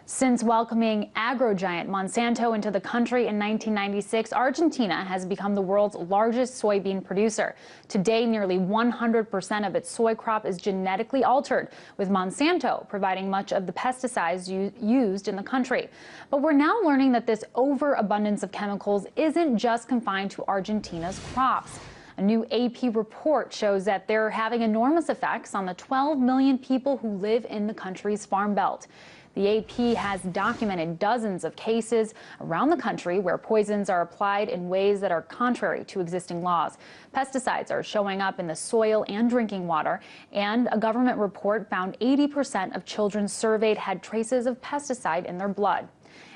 Since welcoming agro-giant Monsanto into the country in 1996, Argentina has become the world's largest soybean producer. Today, nearly 100% of its soy crop is genetically altered, with Monsanto providing much of the pesticides used in the country. But we're now learning that this overabundance of chemicals isn't just confined to Argentina's crops. A new AP report shows that they're having enormous effects on the 12 million people who live in the country's farm belt. The AP has documented dozens of cases around the country where poisons are applied in ways that are contrary to existing laws. Pesticides are showing up in the soil and drinking water, and a government report found 80% of children surveyed had traces of pesticide in their blood.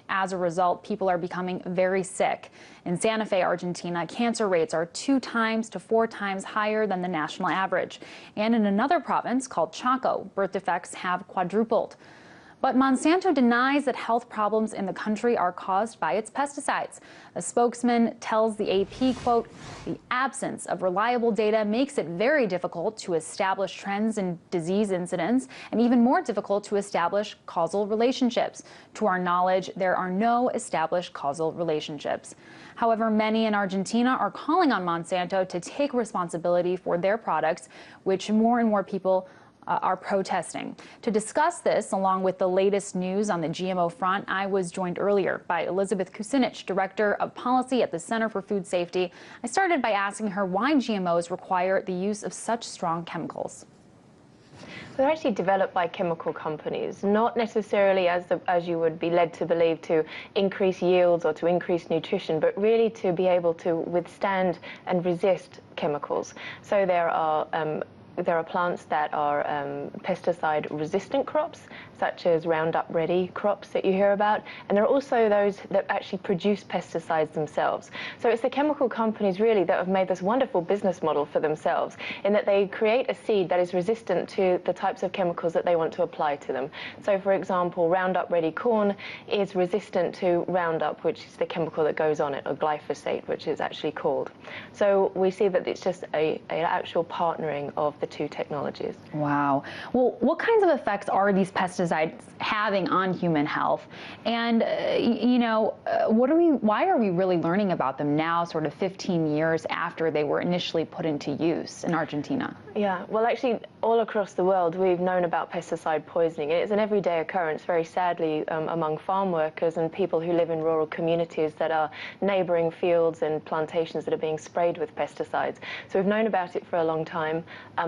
As a result, people are becoming very sick. In Santa Fe, Argentina, cancer rates are 2 times to 4 times higher than the national average. And in another province called Chaco, birth defects have quadrupled. But Monsanto denies that health problems in the country are caused by its pesticides. A spokesman tells the AP, quote, "The absence of reliable data makes it very difficult to establish trends in disease incidence and even more difficult to establish causal relationships. To our knowledge, there are no established causal relationships." However, many in Argentina are calling on Monsanto to take responsibility for their products, which more and more people are protesting. To discuss this, along with the latest news on the GMO front, I was joined earlier by Elizabeth Kucinich, Director of Policy at the Center for Food Safety. I started by asking her why GMOs require the use of such strong chemicals. They're actually developed by chemical companies, not necessarily as you would be led to believe to increase yields or to increase nutrition, but really to be able to withstand and resist chemicals. So there are plants that are pesticide-resistant crops, such as Roundup-ready crops that you hear about, and there are also those that actually produce pesticides themselves. So it's the chemical companies really that have made this wonderful business model for themselves, in that they create a seed that is resistant to the types of chemicals that they want to apply to them. So for example, Roundup-ready corn is resistant to Roundup, which is the chemical that goes on it, or glyphosate, which is actually called. So we see that it's just an actual partnering of the two technologies. Wow. Well, what kinds of effects are these pesticides having on human health? And, why are we really learning about them now, sort of 15 years after they were initially put into use in Argentina? Yeah, well, actually, all across the world, we've known about pesticide poisoning. It's an everyday occurrence, very sadly, among farm workers and people who live in rural communities that are neighboring fields and plantations that are being sprayed with pesticides. So we've known about it for a long time.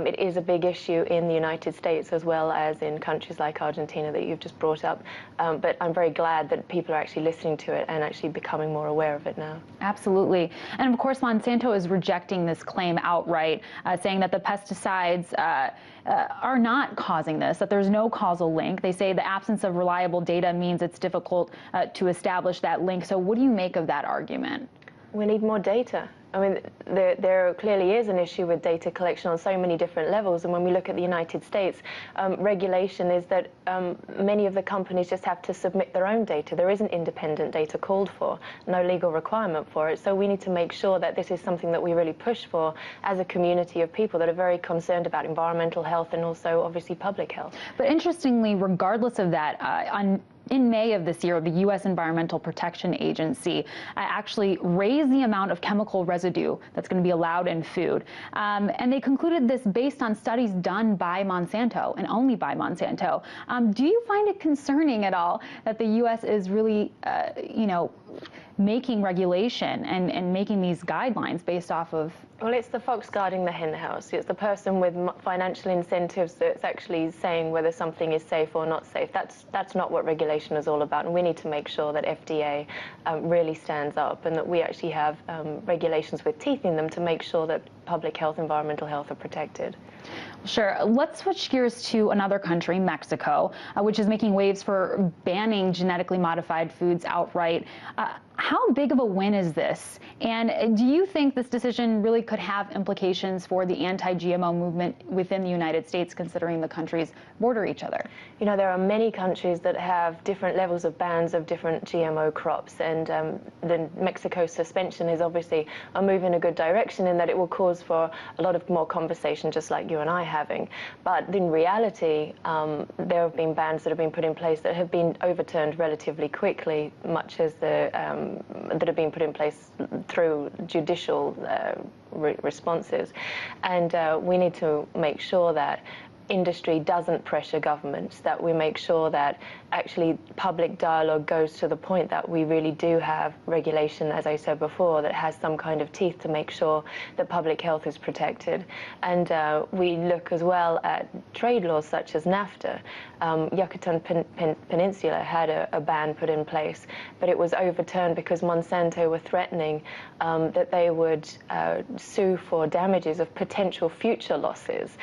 It is a big issue in the United States as well as in countries like Argentina that you've just brought up. But I'm very glad that people are actually listening to it and actually becoming more aware of it now. Absolutely. And of course, Monsanto is rejecting this claim outright, saying that the pesticides are not causing this, that there's no causal link. They say the absence of reliable data means it's difficult to establish that link. So what do you make of that argument? We need more data. I mean, there clearly is an issue with data collection on so many different levels. And when we look at the United States, regulation is that many of the companies just have to submit their own data. There isn't independent data called for, no legal requirement for it. So we need to make sure that this is something that we really push for as a community of people that are very concerned about environmental health and also obviously public health. But interestingly, regardless of that, in May of this year, the U.S. Environmental Protection Agency actually raised the amount of chemical residue that's going to be allowed in food. And they concluded this based on studies done by Monsanto and only by Monsanto. Do you find it concerning at all that the U.S. is really, making regulation and making these guidelines based off of? Well, it's the fox guarding the hen house. It's the person with financial incentives that's actually saying whether something is safe or not safe. That's not what regulation is all about, and we need to make sure that FDA really stands up and that we actually have regulations with teeth in them to make sure that public health, environmental health are protected. Sure. Let's switch gears to another country, Mexico, which is making waves for banning genetically modified foods outright. How big of a win is this? And do you think this decision really could have implications for the anti-GMO movement within the United States, considering the countries border each other? You know, there are many countries that have different levels of bans of different GMO crops, and the Mexico suspension is obviously a move in a good direction in that it will cause for a lot of more conversation, just like you and I having. But in reality, there have been bans that have been put in place that have been overturned relatively quickly, much as the that have been put in place through judicial responses. And we need to make sure that industry doesn't pressure governments, that we make sure that actually public dialogue goes to the point that we really do have regulation, as I said before, that has some kind of teeth to make sure that public health is protected. And we look as well at trade laws such as NAFTA. Yucatan Peninsula had a ban put in place, but it was overturned because Monsanto were threatening that they would sue for damages of potential future losses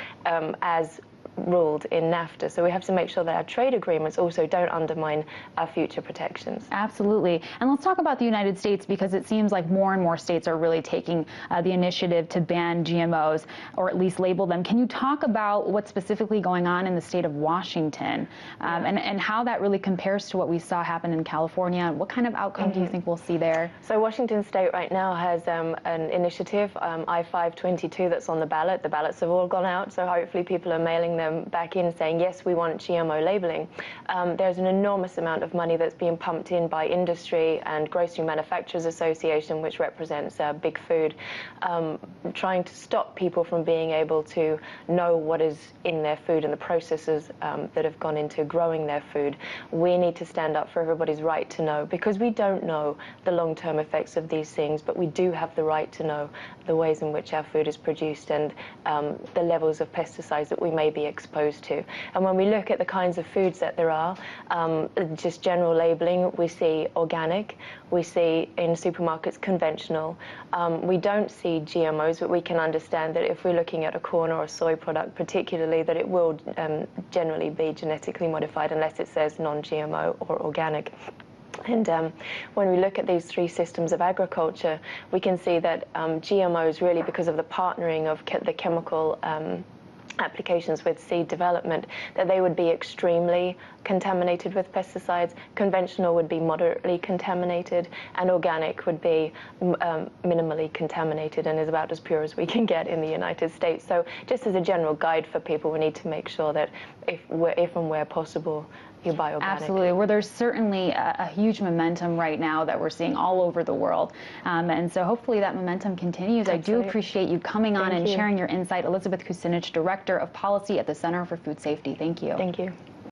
as ruled in NAFTA. So we have to make sure that our trade agreements also don't undermine our future protections. Absolutely. And let's talk about the United States, because it seems like more and more states are really taking the initiative to ban GMOs, or at least label them. Can you talk about what's specifically going on in the state of Washington, and how that really compares to what we saw happen in California? What kind of outcome do you think we'll see there? So Washington State right now has an initiative, I-522, that's on the ballot. The ballots have all gone out, so hopefully people are mailing them back in saying, yes, we want GMO labeling. There's an enormous amount of money that's being pumped in by industry and Grocery Manufacturers Association, which represents big food, trying to stop people from being able to know what is in their food and the processes that have gone into growing their food. We need to stand up for everybody's right to know, because we don't know the long-term effects of these things, but we do have the right to know the ways in which our food is produced and the levels of pesticides that we may be exposed to. And when we look at the kinds of foods that there are, just general labeling, we see organic, we see in supermarkets conventional. We don't see GMOs, but we can understand that if we're looking at a corn or a soy product particularly, that it will generally be genetically modified unless it says non-GMO or organic. And when we look at these three systems of agriculture, we can see that GMOs, really because of the partnering of the chemical applications with seed development, that they would be extremely contaminated with pesticides. Conventional would be moderately contaminated, and organic would be minimally contaminated and is about as pure as we can get in the United States. So just as a general guide for people, we need to make sure that if and where possible, you buy organic. Absolutely. Well, there's certainly a huge momentum right now that we're seeing all over the world. And so hopefully that momentum continues. Absolutely. I do appreciate you coming on Thank and you. sharing your insight. Elizabeth Kucinich, Director of Policy at the Center for Food Safety. Thank you. Thank you.